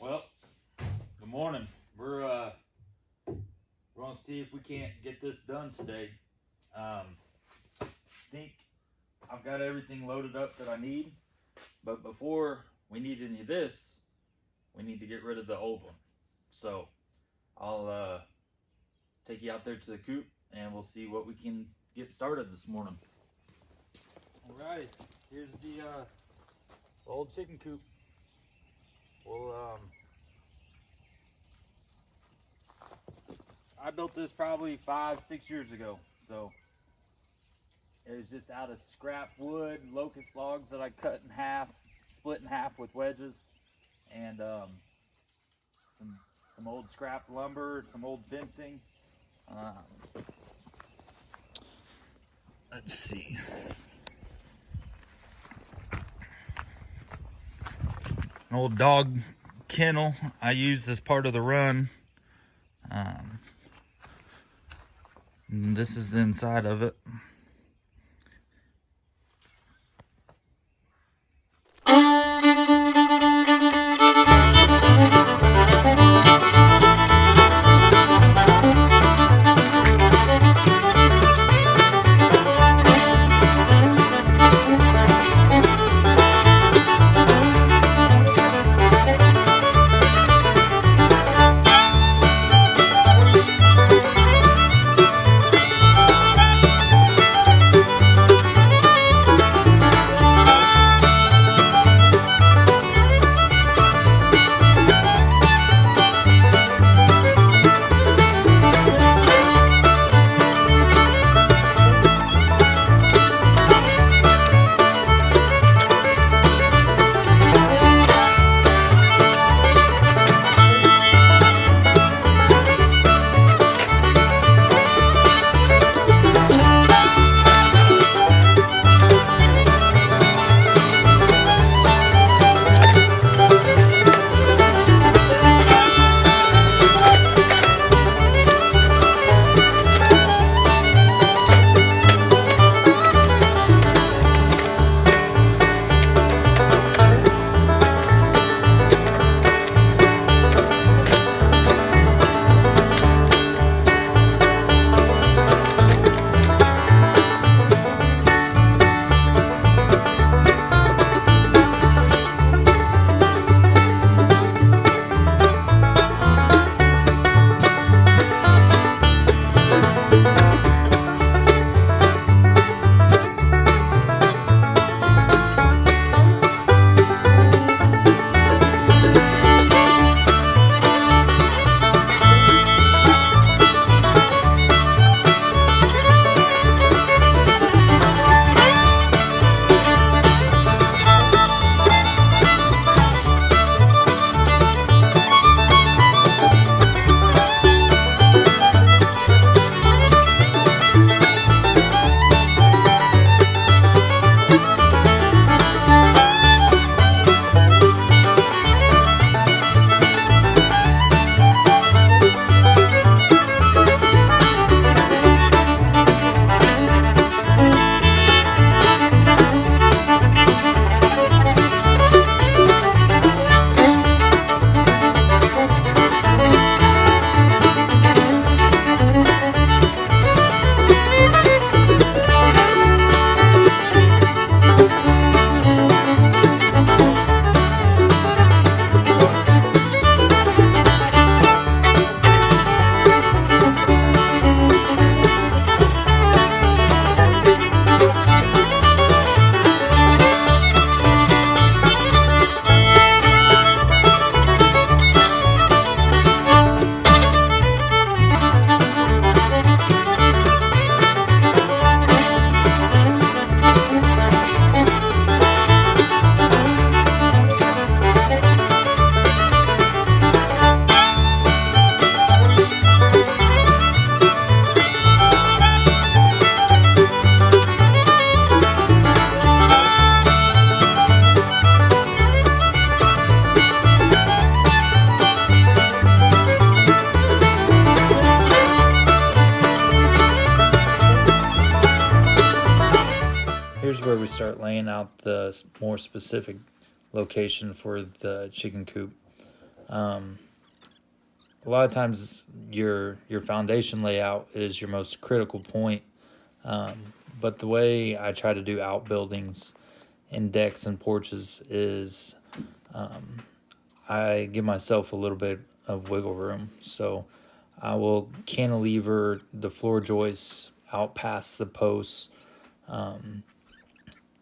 Well, good morning. We're gonna see if we can't get this done today. I think I've got everything loaded up that I need, but before we need any of this, we need to get rid of the old one. So I'll take you out there to the coop and we'll see what we can get started this morning. Alright, here's the old chicken coop. Well, I built this probably 5-6 years ago, so it was just out of scrap wood, locust logs that I cut in half, split in half with wedges, and some old scrap lumber, some old fencing. Let's see. An old dog kennel I used as part of the run. This is the inside of it. Here's where we start laying out the more specific location for the chicken coop. A lot of times your foundation layout is your most critical point. But the way I try to do outbuildings and decks and porches is I give myself a little bit of wiggle room. So I will cantilever the floor joists out past the posts.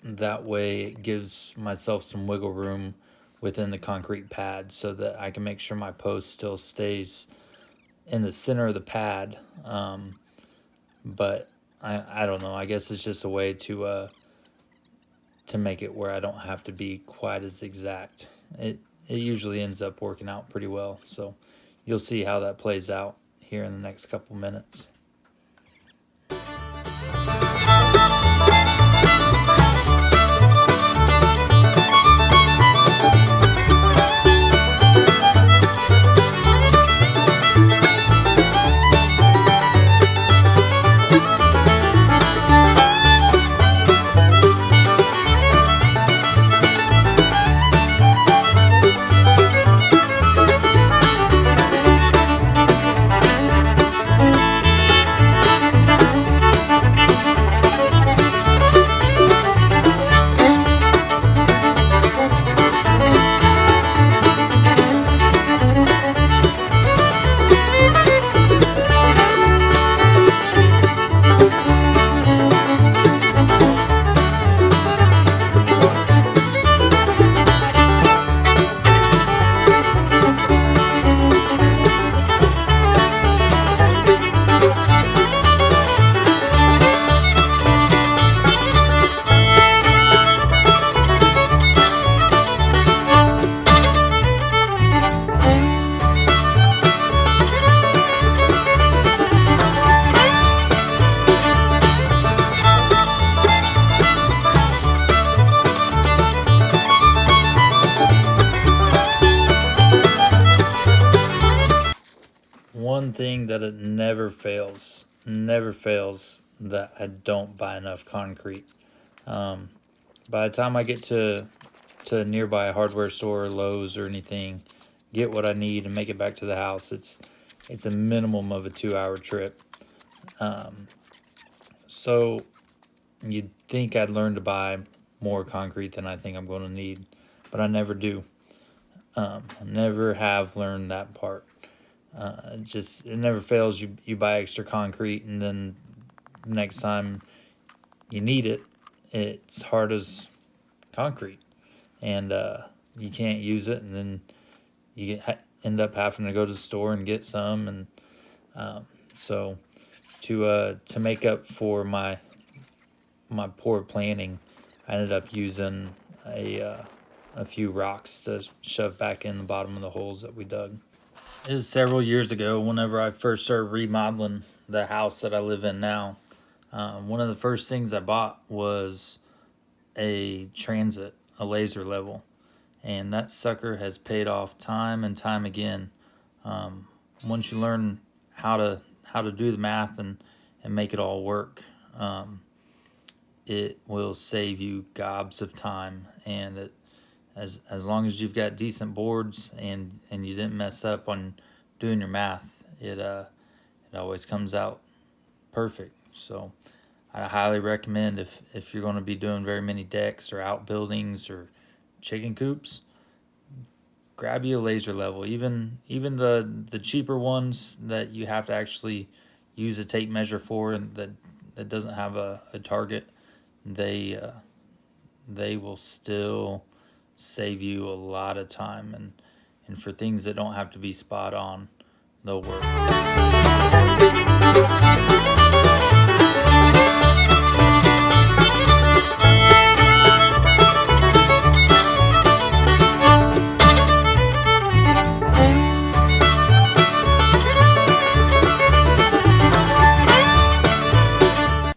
That way it gives myself some wiggle room within the concrete pad so that I can make sure my post still stays in the center of the pad. But I don't know. I guess it's just a way to make it where I don't have to be quite as exact. It usually ends up working out pretty well. So you'll see how that plays out here in the next couple minutes. One thing that it never fails that I don't buy enough concrete. By the time I get to a nearby hardware store, Lowe's or anything, get what I need and make it back to the house, it's a minimum of a 2 hour trip. So you'd think I'd learn to buy more concrete than I think I'm going to need, but I never do. I never have learned that part. It never fails. You buy extra concrete, and then next time you need it, it's hard as concrete, and you can't use it, and then end up having to go to the store and get some, and so to make up for my poor planning, I ended up using a few rocks to shove back in the bottom of the holes that we dug. It was several years ago, whenever I first started remodeling the house that I live in now. One of the first things I bought was a transit, a laser level, and that sucker has paid off time and time again. Once you learn how to do the math and make it all work, it will save you gobs of time, and as long as you've got decent boards and you didn't mess up on doing your math, it always comes out perfect. So I highly recommend, if you're going to be doing very many decks or outbuildings or chicken coops, grab you a laser level. Even the cheaper ones that you have to actually use a tape measure for, and that doesn't have a target, they will still save you a lot of time, and for things that don't have to be spot on, they'll work.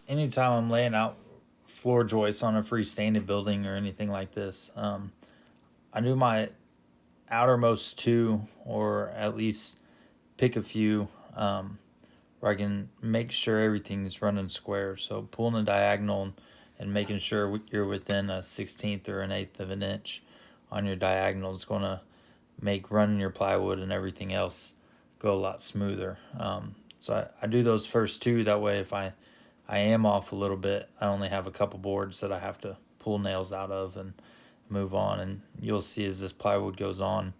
Anytime I'm laying out floor joists on a freestanding building or anything like this, I do my outermost two, or at least pick a few, where I can make sure everything's running square. So pulling a diagonal and making sure you're within a 1/16 or an 1/8 of an inch on your diagonal is going to make running your plywood and everything else go a lot smoother. So I do those first two. That way, if I am off a little bit, I only have a couple boards that I have to pull nails out of and move on. And you'll see as this plywood goes on,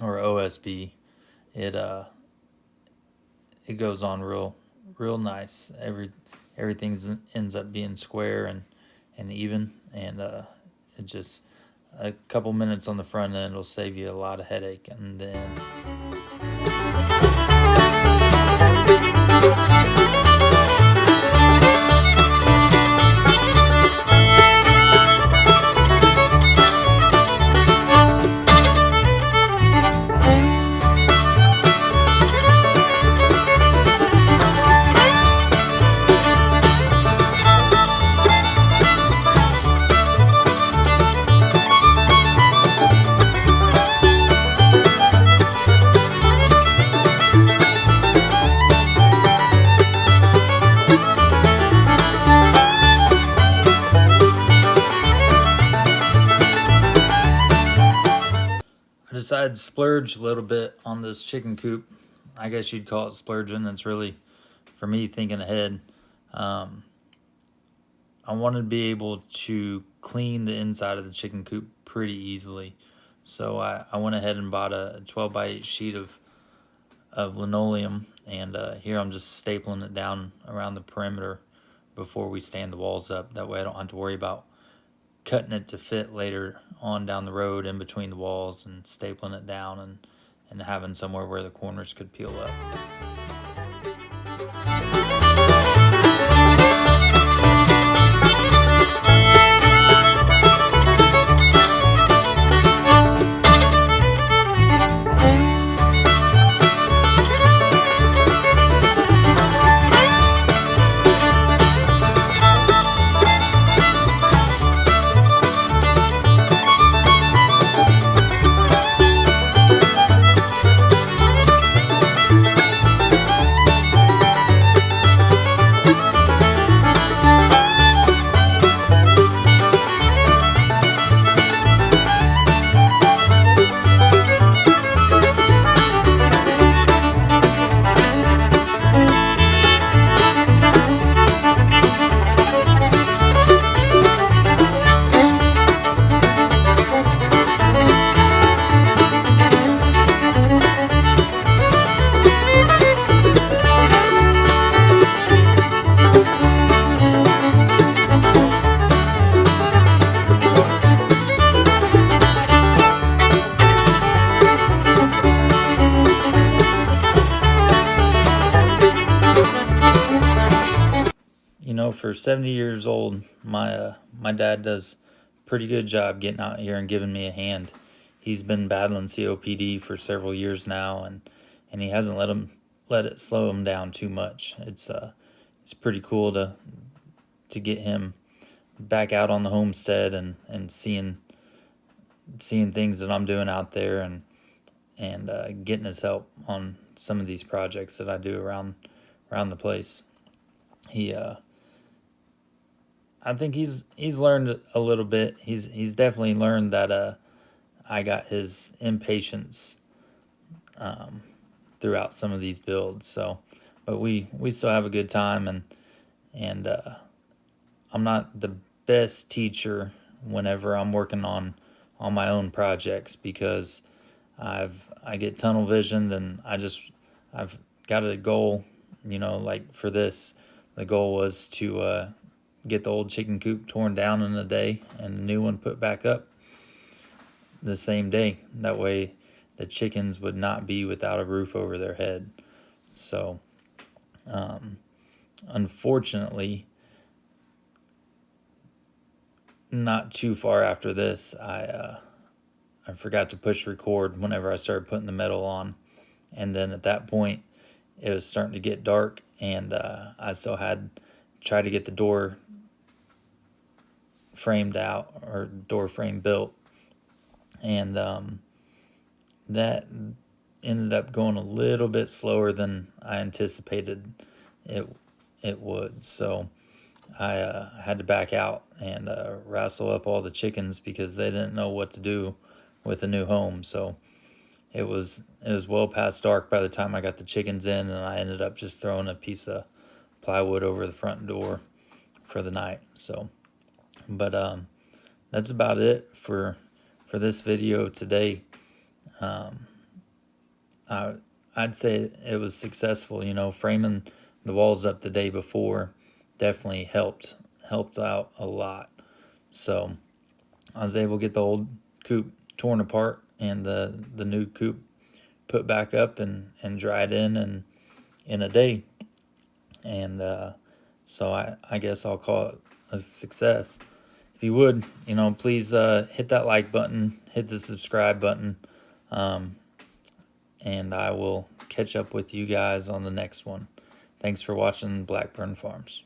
or OSB, it goes on real nice. Everything ends up being square and even, and it just, a couple minutes on the front end will save you a lot of headache. And then I decided to splurge a little bit on this chicken coop. I guess you'd call it splurging. It's really, for me, thinking ahead. I wanted to be able to clean the inside of the chicken coop pretty easily. So I went ahead and bought a 12 by 8 sheet of linoleum, and here I'm just stapling it down around the perimeter before we stand the walls up. That way I don't have to worry about cutting it to fit later on down the road in between the walls, and stapling it down and having somewhere where the corners could peel up. You know, for 70 years old, my dad does a pretty good job getting out here and giving me a hand. He's been battling COPD for several years now, and he hasn't let it slow him down too much. It's pretty cool to get him back out on the homestead and seeing things that I'm doing out there, and getting his help on some of these projects that I do around the place. I think he's learned a little bit. He's definitely learned that I got his impatience throughout some of these builds. So, but we still have a good time, and I'm not the best teacher whenever I'm working on my own projects, because I get tunnel visioned, and I've got a goal. You know, like for this, the goal was to get the old chicken coop torn down in a day and a new one put back up the same day. That way the chickens would not be without a roof over their head. So unfortunately, not too far after this, I forgot to push record whenever I started putting the metal on, and then at that point it was starting to get dark, and I still had tried to get the door framed out, or door frame built, and that ended up going a little bit slower than I anticipated it would. So I had to back out and wrestle up all the chickens because they didn't know what to do with a new home. So it was well past dark by the time I got the chickens in, and I ended up just throwing a piece of plywood over the front door for the night. So, but that's about it for this video today. I'd say it was successful. You know, framing the walls up the day before definitely helped out a lot. So I was able to get the old coop torn apart and the new coop put back up and dried in a day. And so I guess I'll call it a success. If you would, you know, please hit that like button, hit the subscribe button, and I will catch up with you guys on the next one. Thanks for watching Blackburn Farms.